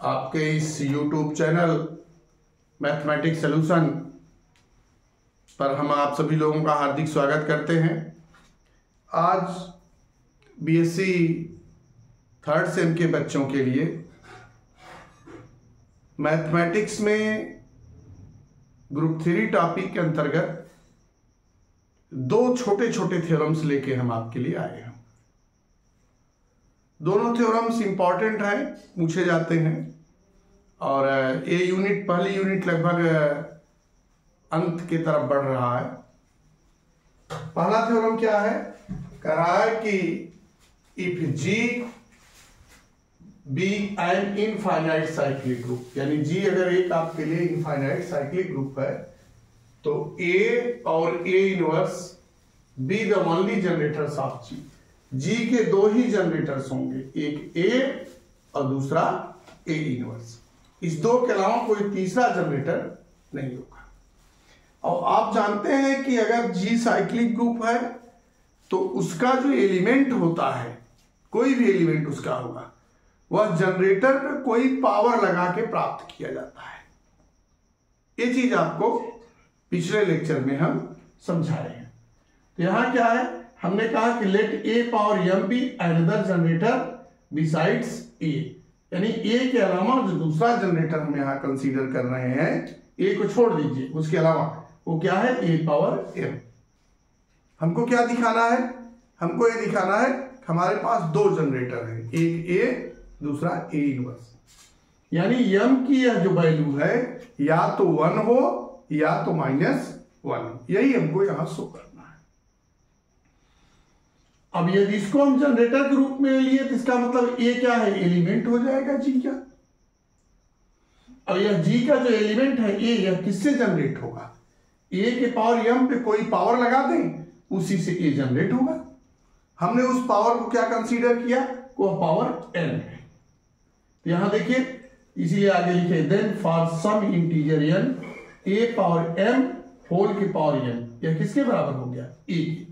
आपके इस YouTube channel mathematics solution पर हम आप सभी लोगों का हार्दिक स्वागत करते हैं। आज बीएससी थर्ड सेम के बच्चों के लिए मैथमेटिक्स में ग्रुप 3 टॉपिक के अंतर्गत दो छोटे छोटे थ्योरम्स लेके हम आपके लिए आए हैं। दोनों थ्योरम्स इंपॉर्टेंट हैं, पूछे जाते हैं और ये यूनिट पहली यूनिट लगभग अंत की तरफ बढ़ रहा है। पहला थ्योरम क्या है? कह रहा है कि if G be an infinite cyclic group, यानी G अगर एक आपके लिए इनफाइनाइट साइक्लिक ग्रुप है तो A और A inverse be the only generators of G के दो ही जनरेटर्स होंगे, एक A और दूसरा A इनवर्स। इस दो के अलावा कोई तीसरा जनरेटर नहीं होगा। और आप जानते हैं कि अगर G साइक्लिक ग्रुप है तो उसका जो एलिमेंट होता है, कोई भी एलिमेंट उसका होगा, वह जनरेटर पे कोई पावर लगा के प्राप्त किया जाता है। ये चीज आपको पिछले लेक्चर में हम समझा रहे हैं। तो यहां क्या है, हमने कहा कि let A power m be another generator besides A, यानी A के अलावा जो दूसरा जनरेटर हम यहां कंसीडर कर रहे हैं, A को छोड़ दीजिए, उसके अलावा वो क्या है, A पावर m। हमको क्या दिखाना है? हमको ये दिखाना है कि हमारे पास दो जनरेटर हैं, एक A दूसरा A इनवर्स, यानी m की यह जो वैल्यू है या तो 1 हो या तो -1, यही हमको यहां शो करना है। अब यदि इसको हम जनरेटर के रूप में लिए तो इसका मतलब A क्या है, एलिमेंट हो जाएगा G का। अब यह G का जो एलिमेंट है A, यह किससे जनरेट होगा? A के पावर m पे कोई पावर लगा दें, उसी से A जनरेट होगा। हमने उस पावर को क्या कंसीडर किया? वह पावर n है। तो यहां देखिए, इसीलिए आगे लिखे then for some integer n A power m whole के पावर n, यह किसके बराबर हो गया? A की।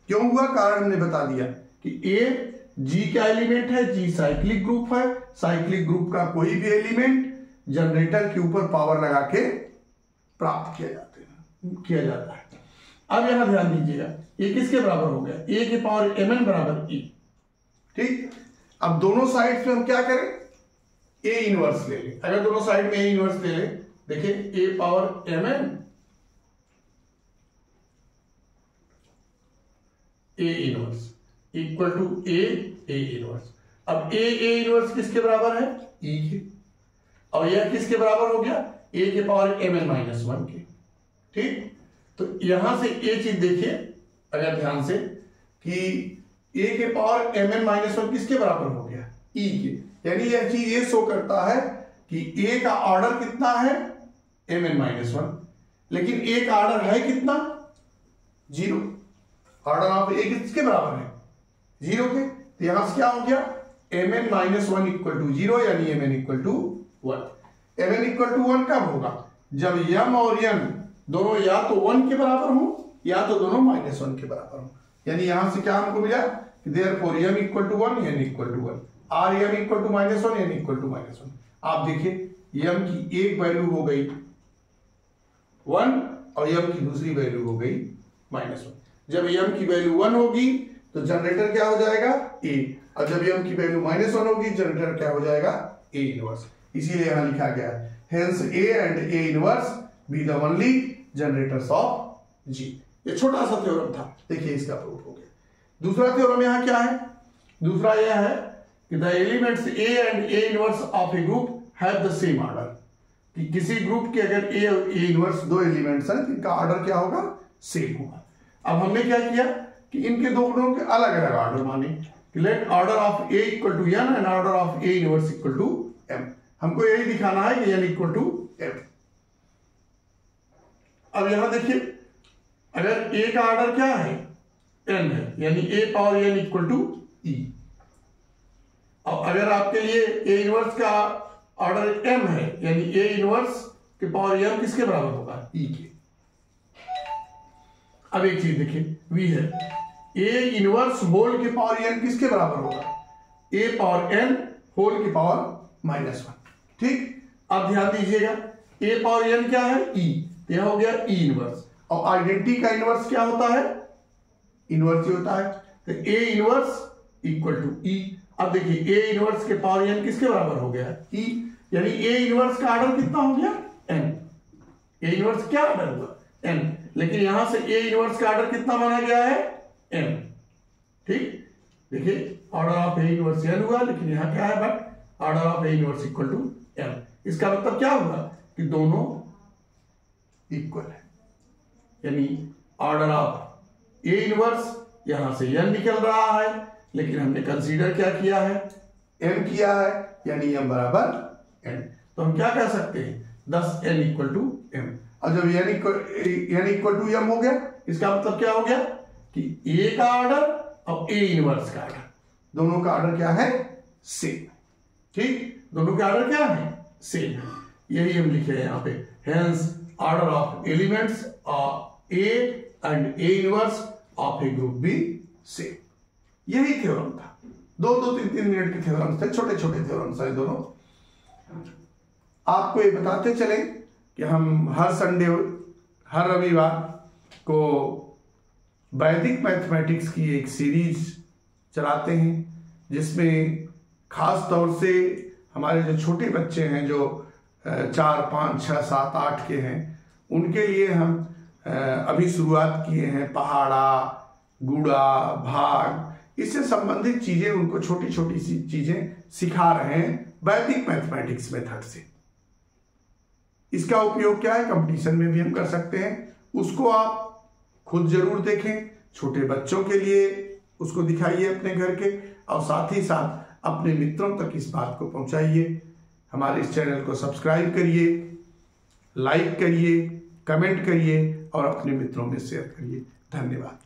क्यों हुआ? कारण हमने बता दिया कि A G का एलिमेंट है, G साइक्लिक ग्रुप है, साइक्लिक ग्रुप का कोई भी एलिमेंट जनरेटर के ऊपर पावर लगा के प्राप्त किया जाता है। अब यहां ध्यान दीजिएगा, A किसके बराबर हो गया? A के पावर mn बराबर E। ठीक, अब दोनों साइड में हम क्या करें? A इनवर्स ले लें। अगर दोनों साइड में A इनवर्स ले लें, देखिए A power mn A inverse equal to A inverse. अब A इनवर्स किसके बराबर है? E के। और यह किसके बराबर हो गया? A के पावर mn-1 के। ठीक, तो यहां से ये चीज देखिए अगर ध्यान से कि A के पावर mn-1 किसके बराबर हो गया? E के। यानी यह चीज ये शो करता है कि A का ऑर्डर कितना है? mn-1, लेकिन A का ऑर्डर है कितना? 0। ऑर्डर ऑफ A किसके बराबर है? 0 के। तो यहां से क्या हो गया? mn-1 इक्वल टू 0, यानी mn equal to 1। mn equal to 1 कब होगा? जब m और n दोनों या तो 1 के बराबर हो या तो दोनों -1 के बराबर हो। यानी यहां से क्या हमको मिला? Therefore m equal to 1, n equal to 1, और m equal to -1, n equal to -1। आप देखिए m की एक वैल्यू हो गई 1 और m की दूसरी वैल्यू हो गई -1। जब m की वैल्यू 1 होगी तो जनरेटर क्या हो जाएगा? A, और जब m की वैल्यू -1 होगी जनरेटर क्या हो जाएगा? A inverse. इसीलिए यहां लिखा गया है hence A and A inverse be the only generators of G। ये छोटा सा थ्योरम था, देखिए इसका प्रूफ हो गया। दूसरा थ्योरम यहां क्या है? दूसरा यह है कि the elements A and A inverse of A group have the same order, कि किसी ग्रुप के अगर A और A इनवर्स दो एलिमेंट्स हैं, इनका ऑर्डर क्या होगा? सेम होगा। अब हमने क्या किया कि इनके दोनों के अलग अलग ऑर्डर माने कि let order of A equal to n and order of A inverse equal to m। हमको यही दिखाना है कि n इक्वल टू m। अब यहां देखिए, अगर A का ऑर्डर क्या है? n है, यानी A power n equal to E। और अगर आपके लिए A इनवर्स का ऑर्डर m है, यानी A इनवर्स के पावर m किसके बराबर होगा? E के। अब एक चीज देखिए, V है, A इनवर्स होल के पावर n किसके बराबर होगा? A पावर n होल की पावर -1। ठीक, अब ध्यान दीजिएगा a पावर n क्या है, e, यह हो गया e इनवर्स। और आइडेंटिटी का इनवर्स क्या होता है, इनवर्स ही होता है, तो a inverse equal to e। अब देखिए a इनवर्स के पावर n किसके बराबर हो गया, e, यानी a इनवर्स का ऑर्डर कितना हो गया, n। a इनवर्स क्या ऑर्डर हुआ, n, लेकिन यहां से a इनवर्स का ऑर्डर कितना माना गया है, n। ठीक, देखिए order of a inverse n हुआ, लेकिन यहां क्या है, but order of a inverse equal to m। इसका मतलब क्या हुआ कि दोनों इक्वल है, यानी ऑर्डर ऑफ a इनवर्स यहां से n निकल रहा है, लेकिन हमने कंसीडर क्या किया है, m किया है, यानी m बराबर n। तो हम क्या कह सकते हैं, 10 n इक्वल टू m। और जब n इक्वल टू m हो गया, इसका मतलब क्या हो गया कि a का ऑर्डर और a इनवर्स का ऑर्डर, दोनों का ऑर्डर क्या है, सेम। ठीक, दोनों का ऑर्डर क्या है, सेम है, यही हम लिखे हैं यहाँ पे। Hence order of elements of a and a inverse of A group B same. यही थ्योरम था, 2-3 मिनट के थ्योरम थे, छोटे छोटे थ्योरम थे दोनों। आपको ये बताते चले कि हम हर संडे, हर रविवार को वैदिक मैथमेटिक्स की एक सीरीज चलाते हैं, जिसमें खास तौर से हमारे जो छोटे बच्चे हैं, जो 4, 5, 6, 7, 8 के हैं, उनके लिए हम अभी शुरुआत किए हैं पहाड़ा, गुड़ा, भाग, इससे संबंधित चीजें उनको छोटी छोटी सी चीजें सिखा रहे हैं वैदिक मैथमेटिक्स मेथड से। इसका उपयोग क्या है, कंपटीशन में भी हम कर सकते हैं। उसको आप खुद जरूर देखें, छोटे बच्चों के लिए उसको दिखाइए अपने घर के, और साथ ही साथ अपने मित्रों तक इस बात को पहुंचाइए। हमारे इस चैनल को सब्सक्राइब करिए, लाइक करिए, कमेंट करिए और अपने मित्रों में शेयर करिए। धन्यवाद।